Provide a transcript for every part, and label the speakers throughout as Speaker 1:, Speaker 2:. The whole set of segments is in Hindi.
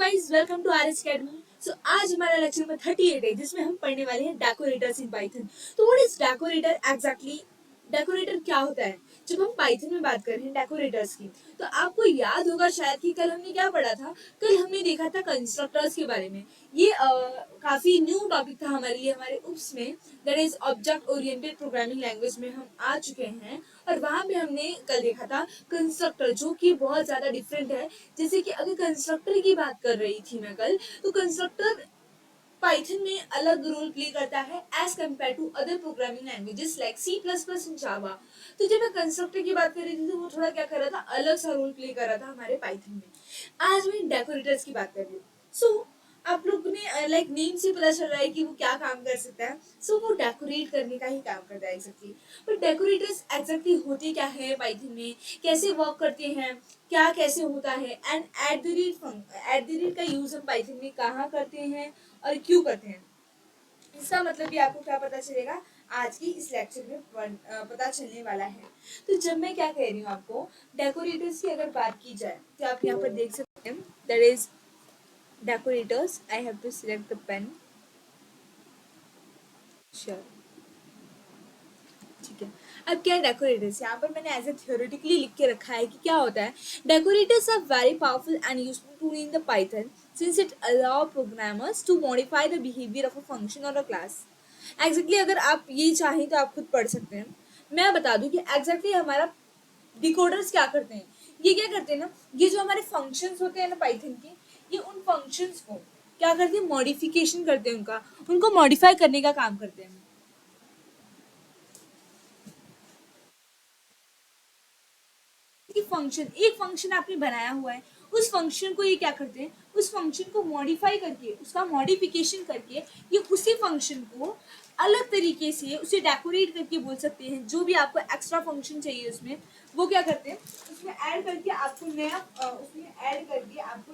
Speaker 1: Guys, welcome to RS academy. सो आज हमारा लेक्चर नंबर 38 है जिसमें हम पढ़ने वाले हैं डेकोरेटर्स इन पाइथन। तो what is decorator exactly? Decorator क्या होता है? जब हम पाइथन में बात कर रहे हैं डेकोरेटर्स की, तो आपको याद होगा शायद कि कल हमने क्या पढ़ा था। कल हमने देखा था कंस्ट्रक्टर्स के बारे में। ये काफी न्यू टॉपिक था हमारे लिए, हमारे उप्स में, that is object oriented programming language में हम आ चुके हैं। और वहां पे हमने कल देखा था कंस्ट्रक्टर, जो कि बहुत ज्यादा डिफरेंट है। जैसे कि अगर कंस्ट्रक्टर की बात कर रही थी मैं कल, तो कंस्ट्रक्टर पाइथन में अलग रोल प्ले करता है as compare to other programming languages like C++ and Java. तो जब मैं कंस्ट्रक्टर की बात कर रही थी तो वो थोड़ा क्या कर रहा था, अलग सा रोल प्ले कर रहा था हमारे पाइथन में। आज मैं डेकोरेटर्स की बात कर रही हूँ। सो आप लोग ने लाइक नेम से पता चल रहा है कि वो क्या काम कर सकता है। सो वो डेकोरेट करने का ही काम करता है एग्जैक्टली। बट डेकोरेटर्स एग्जैक्टली होते क्या है पाइथन में, कैसे वर्क करते हैं, क्या कैसे होता है, एंड एट द रेट का यूज हम पाइथन में कहाँ करते हैं और क्यों करते हैं, इसका मतलब भी आपको क्या पता चलेगा आज की इस लेक्चर में पता चलने वाला है। तो जब मैं क्या कह रही हूँ आपको, डेकोरेटर्स की अगर बात की जाए तो आप यहाँ पर देख सकते हैं, that is decorators. I have to select the pen. Sure, ठीक है। अब क्या है डेकोरेटर्स, यहाँ पर मैंने एज ए थियोरेटिकली लिख के रखा है कि क्या होता है। Decorators are very powerful and useful tool in the Python since it allow programmers to modify the behaviour of a function और अ क्लास। एग्जैक्टली अगर आप ये चाहें तो आप खुद पढ़ सकते हैं। मैं बता दूं कि एग्जैक्टली हमारा डिकोडर्स क्या करते हैं। ये क्या करते हैं ना, ये जो हमारे फंक्शंस होते हैं ना पाइथन के, ये उन फंक्शंस को क्या करते हैं, मॉडिफिकेशन करते हैं, उनको मॉडिफाई करने का काम करते हैं। फंक्शन, एक फंक्शन आपने बनाया हुआ है, उस फंक्शन को ये क्या करते हैं, उस फंक्शन को मॉडिफाई करके, उसका मॉडिफिकेशन करके, ये उसी फंक्शन को अलग तरीके से उसे डेकोरेट करके बोल सकते हैं। जो भी आपको एक्स्ट्रा फंक्शन चाहिए उसमें, वो क्या करते हैं, उसमें ऐड करके आपको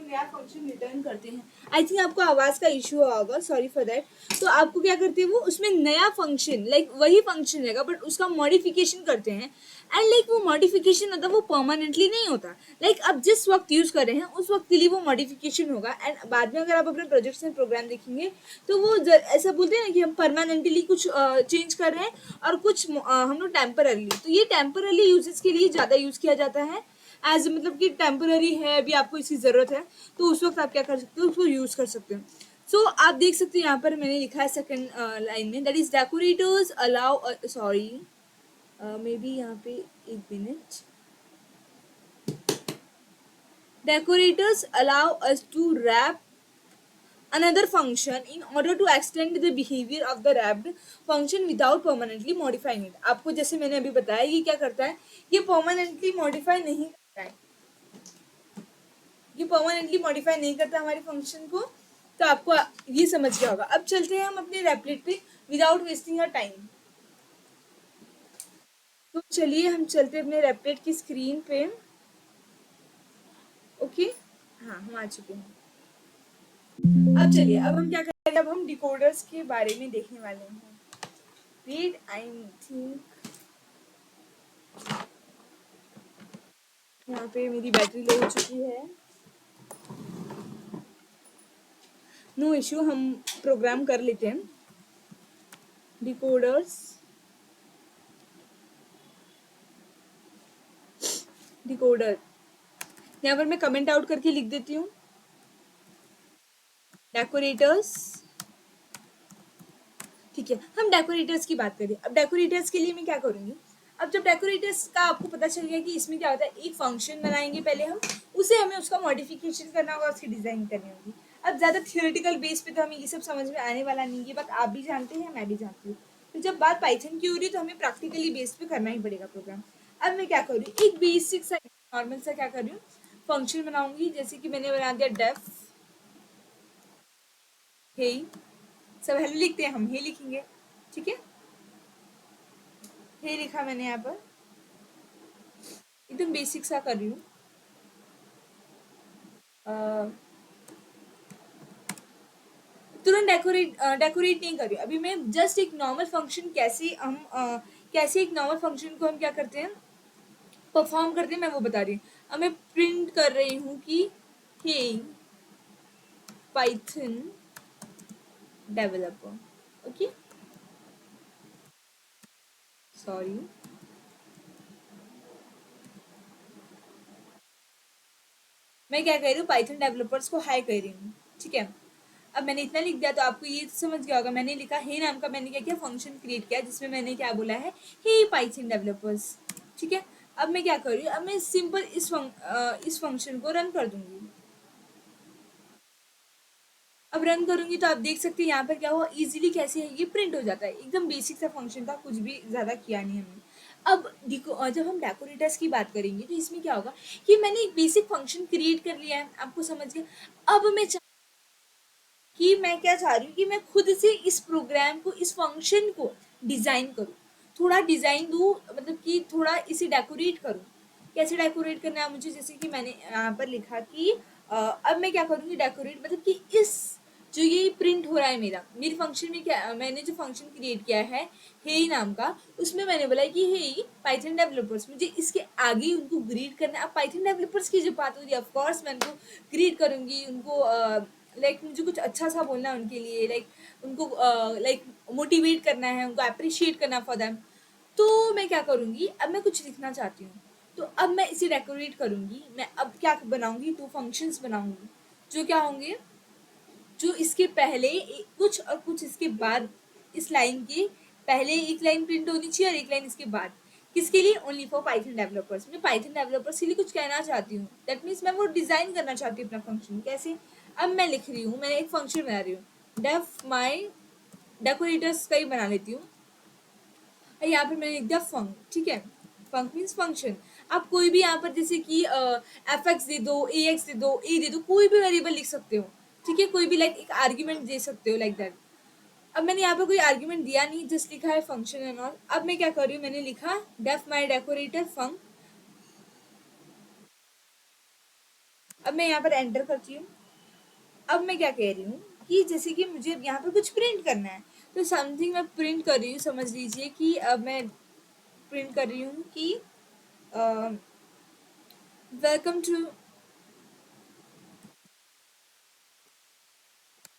Speaker 1: नया फंक्शन रिटर्न करते हैं। आई थिंक आपको आवाज का इशू होगा, सॉरी फॉर दैट। तो आपको क्या करते हैं, वो उसमें नया फंक्शन, लाइक वही फंक्शन रहेगा बट उसका मॉडिफिकेशन करते हैं। एंड लाइक वो मॉडिफिकेशन होता है, वो परमानेंटली नहीं होता। लाइक आप जिस वक्त यूज कर रहे हैं उस वक्त के लिए वो मॉडिफिकेशन होगा, एंड बाद में अगर आप अपने प्रोजेक्ट्स में प्रोग्राम देखेंगे तो वो ऐसा बोलते हैं ना कि हम परमानेंटली कुछ चेंज कर रहे हैं और कुछ हम लोग टेम्परली। तो ये टेम्परली यूजेस के लिए ज़्यादा यूज किया जाता है, एज मतलब कि टेम्पररी है, अभी आपको इसकी ज़रूरत है, तो उस वक्त आप क्या कर सकते हो, उसको यूज़ कर सकते हो। सो आप देख सकते हैं यहाँ पर मैंने लिखा है सेकंड लाइन में, that is decorators allow, sorry may be यहाँ पे एक minute, decorators allow us to wrap another function in order to extend the behavior of the wrapped function without permanently modifying it। आपको जैसे मैंने अभी बताया, ये क्या करता है, ये परमानेंटली मॉडिफाई नहीं करता है, ये परमानेंटली मॉडिफाई नहीं करता हमारे फंक्शन को। तो आपको ये समझ गया होगा। अब चलते हैं हम अपने रेपलेट पे विदाउट वेस्टिंग अ टाइम। तो चलिए हम चलते हैं अपने रेपलेट की स्क्रीन पे। ओके, हाँ हम आ चुके हैं। अब चलिए, अब हम क्या करेंगे, अब हम डिकोडर्स के बारे में देखने वाले हैं। वेट, आई थिंक यहाँ पे मेरी बैटरी लो हो चुकी है। नो इश्यू, हम प्रोग्राम कर लेते हैं। डिकोडर्स, डिकोडर, यहाँ पर मैं कमेंट आउट करके लिख देती हूँ, डेकोरेटर्स। ठीक है, हम डेकोरेटर्स की बात करें। अब डेकोरेटर्स के लिए मैं क्या करूँगी, अब जब डेकोरेटर्स का आपको पता चल गया कि इसमें क्या होता है, एक फंक्शन बनाएंगे पहले हम, उसे हमें उसका मॉडिफिकेशन करना होगा, उसकी डिज़ाइन करनी होगी। अब ज़्यादा थियोरेटिकल बेस पे तो हमें ये सब समझ में आने वाला नहीं है, बात आप भी जानते हैं, मैं भी जानती हूँ। तो जब बात पाइथन की हो रही है तो हमें प्रैक्टिकली बेस पे करना ही पड़ेगा प्रोग्राम। अब मैं क्या करूँ, एक बेसिक सा नॉर्मल सा क्या कर रही हूँ, फंक्शन बनाऊंगी। जैसे कि मैंने बना दिया डेफ हे, सब हेलो लिखते हैं, हम हे लिखेंगे, ठीक है। हे लिखा मैंने यहाँ पर, एकदम बेसिक सा कर रही हूँ। तुरंत डेकोरेट नहीं कर रही हूँ, अभी मैं जस्ट एक नॉर्मल फंक्शन कैसे एक नॉर्मल फंक्शन को हम क्या करते हैं, परफॉर्म करते हैं, मैं वो बता रही हूँ। अब मैं प्रिंट कर रही हूँ कि हे, पाइथन डेवलपर. Okay, sorry. मैं क्या कह रही हूँ, पाइथन डेवलपर्स को हाई कर रही हूँ. ठीक है, अब मैंने इतना लिख दिया तो आपको ये समझ गया होगा. मैंने लिखा हे नाम का, मैंने क्या किया, फंक्शन क्रिएट किया जिसमें मैंने क्या बोला है, हे पाइथन डेवलपर्स. ठीक है, अब मैं क्या कर रही हूँ, अब मैं सिंपल इस फंक्शन को रन कर दूंगी. अब रन करूंगी तो आप देख सकते हैं यहाँ पर क्या हुआ, इजीली कैसे है ये प्रिंट हो जाता है. एकदम बेसिक सा फंक्शन था, कुछ भी ज़्यादा किया नहीं हमने. अब देखो, जब हम डेकोरेटर्स की बात करेंगे तो इसमें क्या होगा कि मैंने एक बेसिक फंक्शन क्रिएट कर लिया है, आपको समझ गया. अब कि मैं क्या चाह रही हूँ कि मैं खुद से इस प्रोग्राम को, इस फंक्शन को डिज़ाइन करूँ, थोड़ा डिज़ाइन दूँ, मतलब कि थोड़ा इसे डेकोरेट करूँ. कैसे डेकोरेट करना है मुझे, जैसे कि मैंने यहाँ पर लिखा कि अब मैं क्या करूँगी डेकोरेट, मतलब कि इस जो ये प्रिंट हो रहा है मेरा, मेरे फंक्शन में क्या, मैंने जो फंक्शन क्रिएट किया है हे नाम का, उसमें मैंने बोला कि हे पाइथन डेवलपर्स, मुझे इसके आगे उनको ग्रीट करना है. अब पाइथन डेवलपर्स की जो बात हो रही है, ऑफकोर्स मैं उनको ग्रीट करूँगी, उनको लाइक मुझे कुछ अच्छा सा बोलना है उनके लिए, लाइक उनको लाइक मोटिवेट करना है, उनको अप्रिशिएट करना फॉर दैम. तो मैं क्या करूँगी, अब मैं कुछ लिखना चाहती हूँ, तो अब मैं इसे डेकोरेट करूँगी. मैं अब क्या बनाऊँगी, दो फंक्शंस बनाऊँगी जो क्या होंगे, जो इसके पहले कुछ और कुछ इसके बाद, इस लाइन के पहले एक लाइन प्रिंट होनी चाहिए और एक लाइन इसके बाद. किसके लिए, ओनली फॉर पाइथन डेवलपर्स. मैं पाइथन डेवलपर्स के लिए कुछ कहना चाहती हूँ, दैट मीन्स मैं वो डिज़ाइन करना चाहती हूँ अपना फंक्शन. कैसे, अब मैं लिख रही हूँ, मैंने एक फंक्शन बना रही हूँ, डेफ माई डेकोरेटर्स का ही बना लेती हूँ. यहाँ पर मैंने लिख दिया फंक. ठीक है, फंक मीन्स फंक्शन. आप कोई भी यहाँ पर जैसे कि एफ एक्स दे दो, ए एक्स दे दो, ए दे दो, कोई भी वेरिएबल लिख सकते हो. ठीक है, कोई भी लाइक एक आर्ग्यूमेंट दे सकते हो लाइक दैट. अब मैंने यहाँ पर कोई आर्ग्यूमेंट दिया नहीं, जस्ट लिखा है फंक्शन एंड ऑल. अब मैं क्या कर रही हूँ, मैंने लिखा डेफ माई डेकोरेटर फंक. अब मैं यहाँ पर एंटर करती हूँ. अब मैं क्या कह रही हूँ कि जैसे कि मुझे यहाँ पर कुछ प्रिंट करना है, तो समथिंग मैं प्रिंट कर रही हूँ. समझ लीजिए कि अब मैं प्रिंट कर रही हूँ कि welcome to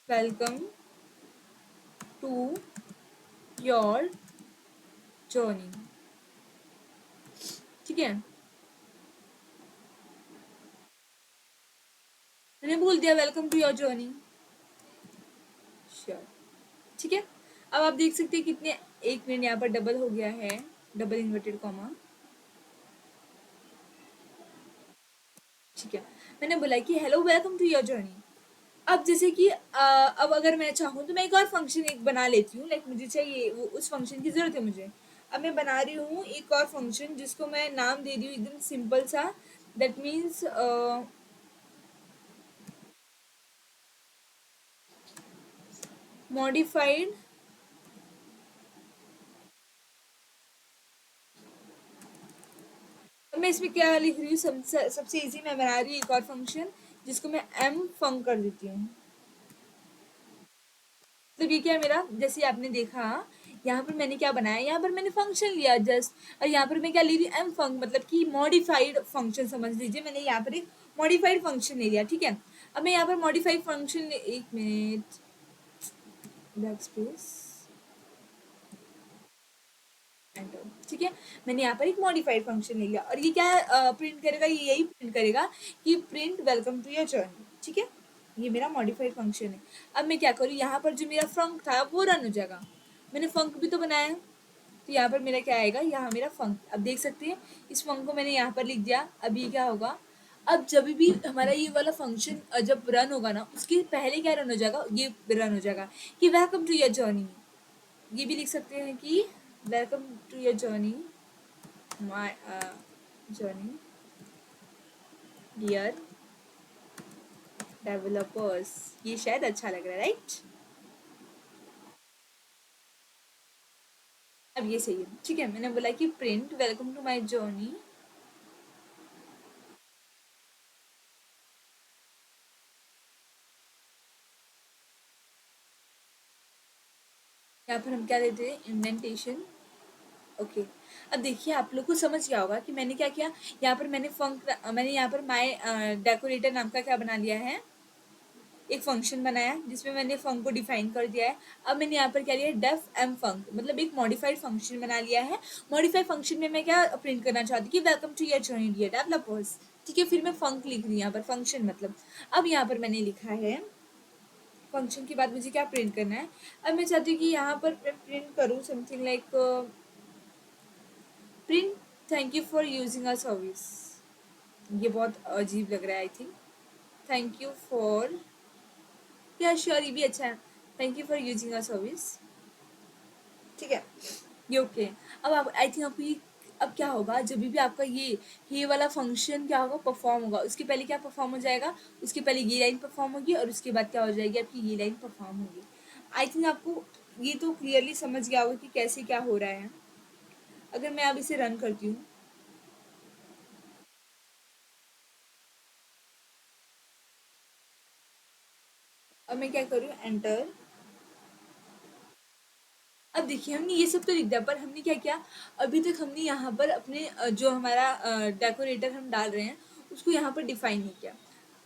Speaker 1: welcome to your journey. ठीक है, मैंने बोल दिया welcome to your journey. Sure. ठीक है, अब आप देख सकते हैं कितने, एक मिनट, यहाँ पर डबल हो गया है, डबल इन्वर्टेड कॉमा. ठीक है, मैंने बोला कि hello welcome to your journey. अब जैसे कि अब अगर मैं चाहूँ तो मैं एक और फंक्शन एक बना लेती हूँ, लाइक मुझे चाहिए वो, उस फंक्शन की ज़रूरत है मुझे. अब मैं बना रही हूँ एक और फंक्शन जिसको मैं नाम दे रही हूँ एकदम सिंपल सा, दैट मीन्स मॉडिफाइड. अब मैं इसमें क्या लिख रही हूँ, सबसे इजी मैं बना रही हूँ एक और फंक्शन जिसको मैं एम फंक कर देती हूँ. मतलब ये क्या है मेरा, जैसे आपने देखा यहाँ पर मैंने क्या बनाया, यहाँ पर मैंने फंक्शन लिया जस्ट, और यहाँ पर मैं क्या ले रही हूँ, एम फंक, मतलब कि मॉडिफाइड फंक्शन समझ लीजिए. मैंने यहाँ पर एक मॉडिफाइड फंक्शन ले लिया. ठीक है, अब मैं यहाँ पर मॉडिफाइड फंक्शन, एक मिनट, बैक स्पेस, एंटर. ठीक है, मैंने यहाँ पर एक मॉडिफाइड फंक्शन ले लिया और ये क्या प्रिंट करेगा, ये यही प्रिंट करेगा कि print welcome to your journey. ठीक है, ये मेरा मॉडिफाइड फंक्शन है. अब मैं क्या करूँ, यहाँ पर जो मेरा फंक था वो रन हो जाएगा. मैंने फंक भी तो बनाया, तो यहाँ पर मेरा क्या आएगा, यहाँ मेरा फंक. अब देख सकते हैं इस फंक को मैंने यहाँ पर लिख दिया. अब ये क्या होगा, अब जब भी हमारा ये वाला फंक्शन जब रन होगा ना, उसके पहले क्या रन हो जाएगा, ये रन हो जाएगा कि वेलकम टू योर जर्नी. ये भी लिख सकते हैं कि welcome to your journey, my journey dear developers. ये शायद अच्छा लग रहा है, राइट. अब ये सही है. ठीक है, मैंने बोला कि print welcome to my journey. यहाँ पर हम क्या देते हैं, इंडेंटेशन. ओके, अब देखिए आप लोग को समझ गया होगा कि मैंने क्या किया. यहाँ पर मैंने यहाँ पर माय डेकोरेटर नाम का क्या बना लिया है, एक फंक्शन बनाया जिसमें मैंने फंक को डिफाइन कर दिया है। अब मैंने यहाँ पर क्या लिया, डेफ एम फंक, मतलब एक मॉडिफाइड फंक्शन बना लिया है। मॉडिफाइड फंक्शन में मैं क्या प्रिंट करना चाहती हूँ कि welcome to your journey dear developers, ठीक है। फिर मैं फंक लिख रही हूँ यहाँ पर, फंक्शन मतलब। अब यहाँ पर मैंने लिखा है फंक्शन के बाद मुझे क्या प्रिंट करना है। अब मैं चाहती हूँ कि यहाँ पर प्रिंट करूँ something like print thank you for using our service. ये बहुत अजीब लग रहा है I think. Thank you for, या श्योर ये भी अच्छा है, thank you for using our service, ठीक है ये ओके। अब आप आई थिंक आपको ये, अब क्या होगा जब भी आपका ये वाला फंक्शन क्या होगा, परफॉर्म होगा। उसके पहले क्या परफॉर्म हो जाएगा, उसके पहले ये लाइन परफॉर्म होगी और उसके बाद क्या हो जाएगी आपकी ये लाइन परफॉर्म होगी। आई थिंक आपको ये तो क्लियरली समझ गया होगा कि कैसे क्या हो रहा है। अगर मैं अब इसे रन करती हूँ, अब मैं क्या करूँ, एंटर। अब देखिए हमने ये सब तो लिख दिया, पर हमने क्या किया, अभी तक हमने यहाँ पर अपने जो हमारा डेकोरेटर हम डाल रहे हैं उसको यहाँ पर डिफाइन नहीं किया।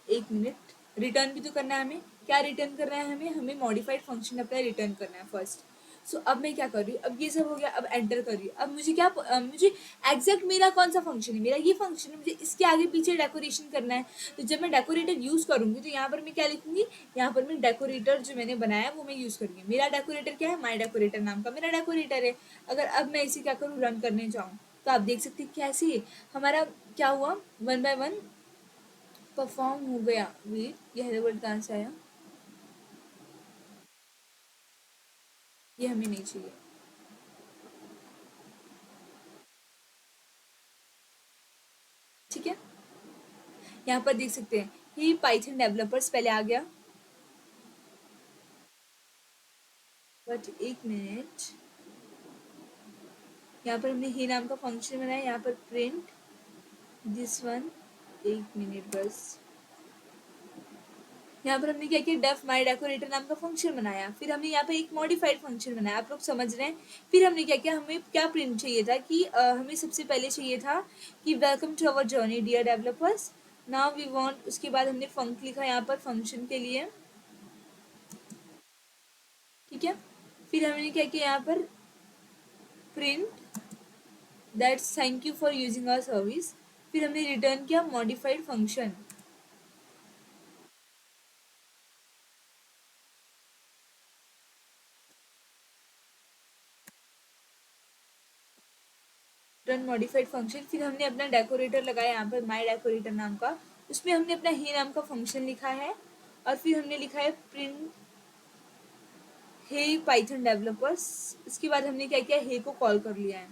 Speaker 1: एक मिनट, रिटर्न भी तो करना है हमें। क्या रिटर्न करना है हमें, हमें मॉडिफाइड फंक्शन अपना रिटर्न करना है फर्स्ट। सो अब मैं क्या कर रही हूँ, अब ये सब हो गया, अब एंटर कर रही हूँ। अब मुझे क्या मुझे एग्जैक्ट मेरा कौन सा फंक्शन है, मेरा ये फंक्शन है, मुझे इसके आगे पीछे डेकोरेशन करना है। तो जब मैं डेकोरेटर यूज करूंगी तो यहाँ पर मैं क्या लिखूंगी, यहाँ पर मैं डेकोरेटर जो मैंने बनाया वो मैं यूज करूंगी। मेरा डेकोरेटर क्या है, माई डेकोरेटर नाम का मेरा डेकोरेटर है। अगर अब मैं इसे क्या करूँ, रन करने जाऊँ, तो आप देख सकते हैं कैसे हमारा क्या हुआ, वन बाय वन परफॉर्म हो गया। वेट, ये हेलो वर्ल्ड कहाँ से आया, ये हमें नहीं चाहिए। ठीक है, यहाँ पर देख सकते हैं ही पाइथन डेवलपर्स पहले आ गया, बट एक मिनट, यहाँ पर हमने ही नाम का फंक्शन बनाया, यहाँ पर प्रिंट दिस वन, एक मिनट बस। यहाँ पर हमने क्या किया, डेफ माई डेकोरेटर नाम का फंक्शन बनाया, फिर हमने यहाँ पे एक मॉडिफाइड फंक्शन बनाया, आप लोग समझ रहे हैं। फिर हमने क्या किया, हमें क्या प्रिंट चाहिए था कि हमें सबसे पहले चाहिए था कि welcome to our journey dear developers, now we want, उसके बाद हमने फंक लिखा यहाँ पर फंक्शन के लिए, ठीक है। फिर हमने क्या किया यहाँ पर print that's thank you for using our service, फिर हमने रिटर्न किया modified function. Run modified function, फिर हमने अपना डेकोरेटर लगाया यहाँ पर माई डेकोरेटर नाम का, उसमें हमने अपना ही नाम का फंक्शन लिखा है, और फिर हमने लिखा है प्रिंट हे पाइथन डेवलपर्स। इसके बाद हमने क्या किया, हे को कॉल कर लिया है।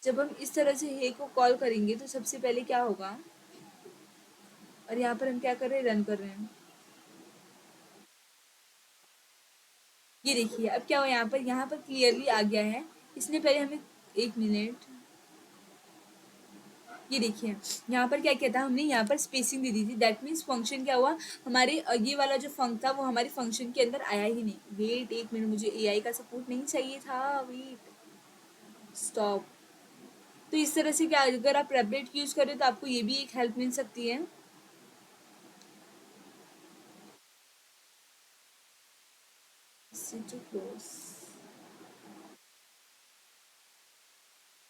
Speaker 1: जब हम इस तरह से हे को कॉल करेंगे तो सबसे पहले क्या होगा, और यहाँ पर हम क्या कर रहे हैं, रन कर रहे हैं। ये देखिए अब क्या हुआ, यहाँ पर क्लियरली आ गया है। इसने पहले हमें, एक मिनट, ये देखिए यहाँ पर क्या किया था हमने, यहाँ पर स्पेसिंग दे दी थी, दैट मीन्स फंक्शन क्या हुआ हमारे ये वाला जो फंक था वो हमारे फंक्शन के अंदर आया ही नहीं। वेट एक मिनट, मुझे एआई का सपोर्ट नहीं चाहिए था, वेट, स्टॉप। तो इस तरह से क्या, अगर आप रेपलेट यूज करें तो आपको ये भी एक हेल्प मिल सकती है।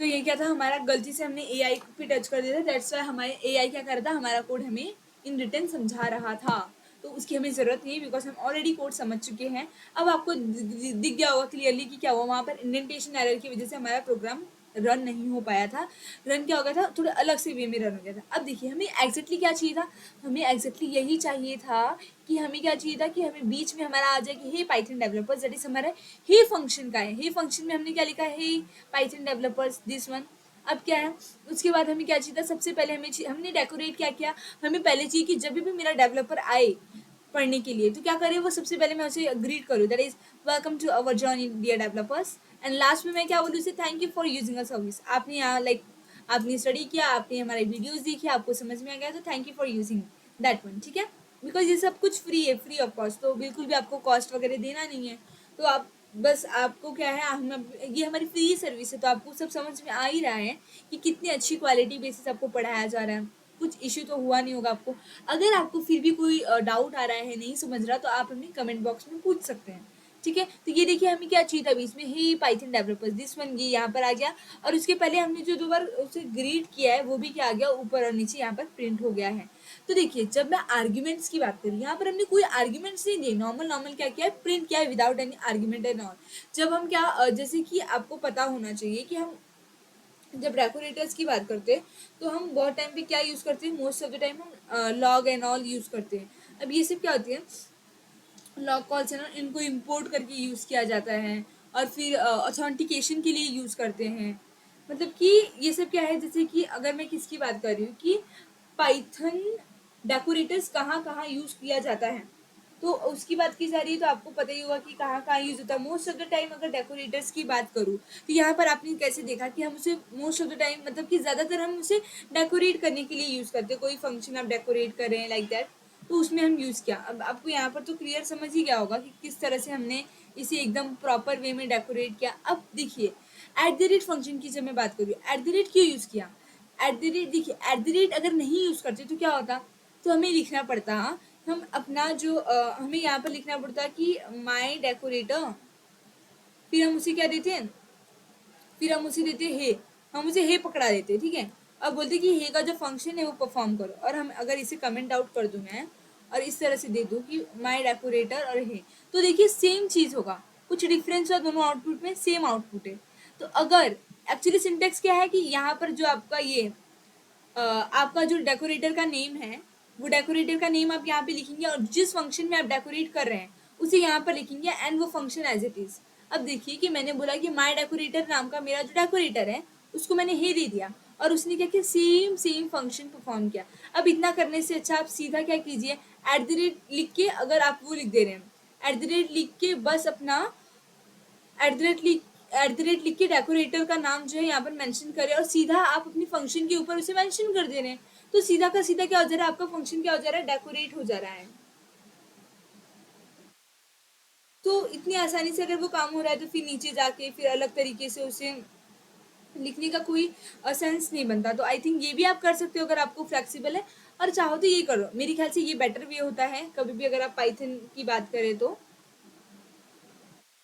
Speaker 1: तो ये क्या था, हमारा गलती से हमने एआई पे टच कर दिया था, दैट्स वाई हमारे एआई क्या कर रहा था, हमारा कोड हमें इन रिटर्न समझा रहा था। तो उसकी हमें ज़रूरत नहीं, बिकॉज हम ऑलरेडी कोड समझ चुके हैं। अब आपको दिख गया होगा क्लियरली कि क्या हुआ, वहाँ पर इंडेंटेशन एरर की वजह से हमारा प्रोग्राम रन नहीं हो पाया था। रन क्या हो गया था, थोड़ा अलग से वे में रन हो गया था। अब देखिए हमें एग्जैक्टली क्या चाहिए था, हमें एग्जैक्टली यही चाहिए था कि हमें क्या चाहिए था कि हमें बीच में हमारा आ जाए कि हे पाइथन डेवलपर्स, दैट इज हमारा हे फंक्शन का है। हे फंक्शन में हमने क्या लिखा है, हे पाइथन डेवलपर्स दिस वन। अब क्या है, उसके बाद हमें क्या चाहिए था, सबसे पहले हमने डेकोरेट क्या किया, हमें पहले चाहिए कि जब भी मेरा डेवलपर आए पढ़ने के लिए तो क्या करें, वो सबसे पहले मैं उसे ग्रीट करूँ, that is welcome to our journey dear developers. And last में मैं क्या बोलूँ उसे, thank you for using a service. आपने यहाँ लाइक आपने स्टडी किया, आपने हमारे वीडियोस देखी, आपको समझ में आ गया, तो thank you for using that one, ठीक है। बिकॉज ये सब कुछ फ्री है, फ्री ऑफ कॉस्ट, तो बिल्कुल भी आपको कॉस्ट वगैरह देना नहीं है। तो आप बस आपको क्या है, हम ये हमारी फ्री सर्विस है, तो आपको सब समझ में आ ही रहा है कि कितनी अच्छी क्वालिटी बेसिस आपको पढ़ाया जा रहा है। कुछ इश्यू तो हुआ नहीं होगा आपको। अगर आपको फिर भी कोई डाउट आ रहा है, नहीं समझ रहा, तो आप हमें कमेंट बॉक्स में पूछ सकते हैं। ठीक है, तो ये देखिए हमें क्या चाहिए था अभी इसमें, ही पाइथन डेवलपर्स दिस वन, ये यहाँ पर आ गया। और उसके पहले हमने जो 2 बार उसे ग्रीड किया है वो भी क्या आ गया, ऊपर और नीचे यहाँ पर प्रिंट हो गया है। तो देखिए जब मैं आर्ग्यूमेंट्स की बात करूँ, यहाँ पर हमने कोई आर्ग्यूमेंट्स नहीं दिए, नॉर्मल नॉर्मल क्या किया है, प्रिंट किया है without any argument and all. जब हम क्या जैसे कि आपको पता होना चाहिए कि हम जब डेकोरेटर्स की बात करते हैं तो हम बहुत टाइम पे क्या यूज़ करते हैं, मोस्ट ऑफ द टाइम हम लॉग एंड ऑल यूज़ करते हैं। अब ये सब क्या होती है, लॉग कॉल्स है ना, इनको इंपोर्ट करके यूज़ किया जाता है और फिर ऑथेंटिकेशन के लिए यूज़ करते हैं। मतलब कि ये सब क्या है, जैसे कि अगर मैं किसकी बात कर रही हूँ कि पाइथन डेकोरेटर्स कहाँ कहाँ यूज़ किया जाता है, तो उसकी बात की जा रही है, तो आपको पता ही होगा कि कहाँ कहाँ यूज़ होता है मोस्ट ऑफ द टाइम। अगर डेकोरेटर्स की बात करूँ तो यहाँ पर आपने कैसे देखा कि हम उसे मोस्ट ऑफ द टाइम, मतलब कि ज़्यादातर हम उसे डेकोरेट करने के लिए यूज़ करते हैं, कोई फंक्शन आप डेकोरेट कर रहे हैं लाइक दैट, तो उसमें हम यूज़ किया। अब आपको यहाँ पर तो क्लियर समझ ही गया होगा कि किस तरह से हमने इसे एकदम प्रॉपर वे में डेकोरेट किया। अब देखिए @, फंक्शन की जब मैं बात करूँ, @ क्यों यूज़ किया, देखिए अगर नहीं यूज़ करते तो क्या होता, तो हमें लिखना पड़ता, हम अपना जो हमें यहाँ पर लिखना पड़ता कि माई डेकोरेटर, फिर हम उसे क्या देते हैं, फिर हम उसे देते हे, हम उसे हे पकड़ा देते, ठीक है। अब बोलते कि हे का जो फंक्शन है वो परफॉर्म करो, और हम अगर इसे कमेंट आउट कर दूं मैं और इस तरह से दे दूं कि माई डेकोरेटर और हे, तो देखिए सेम चीज़ होगा, कुछ डिफरेंस हुआ दोनों आउटपुट में, सेम आउटपुट है। तो अगर एक्चुअली सिंटेक्स क्या है कि यहाँ पर जो आपका ये आपका जो डेकोरेटर का नेम है, वो डेकोरेटर का नेम आप यहाँ पे लिखेंगे और जिस फंक्शन में आप डेकोरेट कर रहे हैं उसे यहाँ पर लिखेंगे एंड वो फंक्शन एज इट इज। अब देखिए कि मैंने बोला कि माई डेकोरेटर नाम का मेरा जो डेकोरेटर है उसको मैंने हे दे दिया और उसने क्या किया, सेम सेम फंक्शन परफॉर्म किया। अब इतना करने से अच्छा आप सीधा क्या कीजिए, लिख के, अगर आप वो लिख दे रहे हैं लिख के बस अपना लिख के डेकोरेटर का नाम जो है यहाँ पर मेंशन करें और सीधा आप अपनी फंक्शन के ऊपर उसे मेंशन कर दे रहे हैं, तो सीधा का सीधा क्या हो जा रहा है, आपका फंक्शन क्या हो जा रहा है, डेकोरेट हो जा रहा है। तो इतनी आसानी से अगर वो काम हो रहा है तो फिर नीचे जाके फिर अलग तरीके से उसे लिखने का कोई सेंस नहीं बनता। तो आई थिंक ये भी आप कर सकते हो अगर आपको फ्लेक्सिबल है और चाहो तो ये करो, मेरे ख्याल से ये बेटर वे होता है कभी भी अगर आप पाइथन की बात करें तो।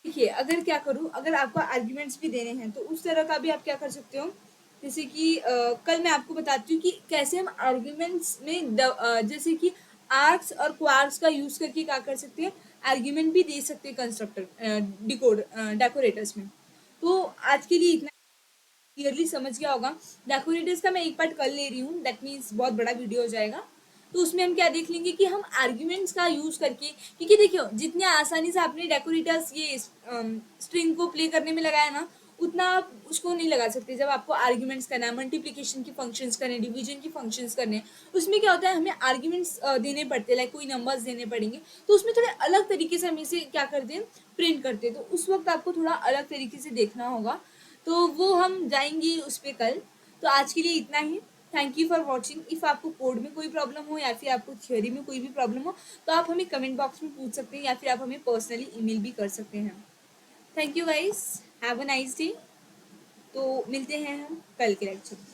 Speaker 1: देखिए अगर क्या करूँ, अगर आपको आर्ग्यूमेंट्स भी देने हैं तो उस तरह का भी आप क्या कर सकते हो, जैसे कि कल मैं आपको बताती हूँ कि कैसे हम आर्ग्यूमेंट्स में जैसे कि आर्क्स और क्वार्क्स का यूज करके क्या कर सकते हैं, आर्ग्यूमेंट भी दे सकते हैं कंस्ट्रक्टर डेकोरेटर्स में। तो आज के लिए इतना क्लियरली समझ गया होगा। डेकोरेटर्स का मैं एक पार्ट कर ले रही हूँ, दैट मीन्स बहुत बड़ा वीडियो हो जाएगा। तो उसमें हम क्या देख लेंगे कि हम आर्ग्यूमेंट्स का यूज करके, क्योंकि देखियो जितने आसानी से आपने डेकोरेटर्स ये स्ट्रिंग को प्ले करने में लगाया ना, उतना आप उसको नहीं लगा सकते जब आपको आर्ग्यूमेंट्स करना है, मल्टीप्लिकेशन की फंक्शंस करने, डिवीजन की फंक्शंस करने। उसमें क्या होता है, हमें आर्ग्यूमेंट्स देने पड़ते हैं, लाइक कोई नंबर्स देने पड़ेंगे, तो उसमें थोड़े अलग तरीके से हम इसे क्या करते हैं, प्रिंट करते हैं। तो उस वक्त आपको थोड़ा अलग तरीके से देखना होगा, तो वो हम जाएंगे उस पर कल। तो आज के लिए इतना ही। Thank you for watching. If आपको कोड में कोई प्रॉब्लम हो या फिर आपको थ्योरी में कोई भी प्रॉब्लम हो तो आप हमें कमेंट बॉक्स में पूछ सकते हैं या फिर आप हमें पर्सनली ईमेल भी कर सकते हैं। Thank you guys, have a nice day. तो मिलते हैं हम कल के लेक्चर में।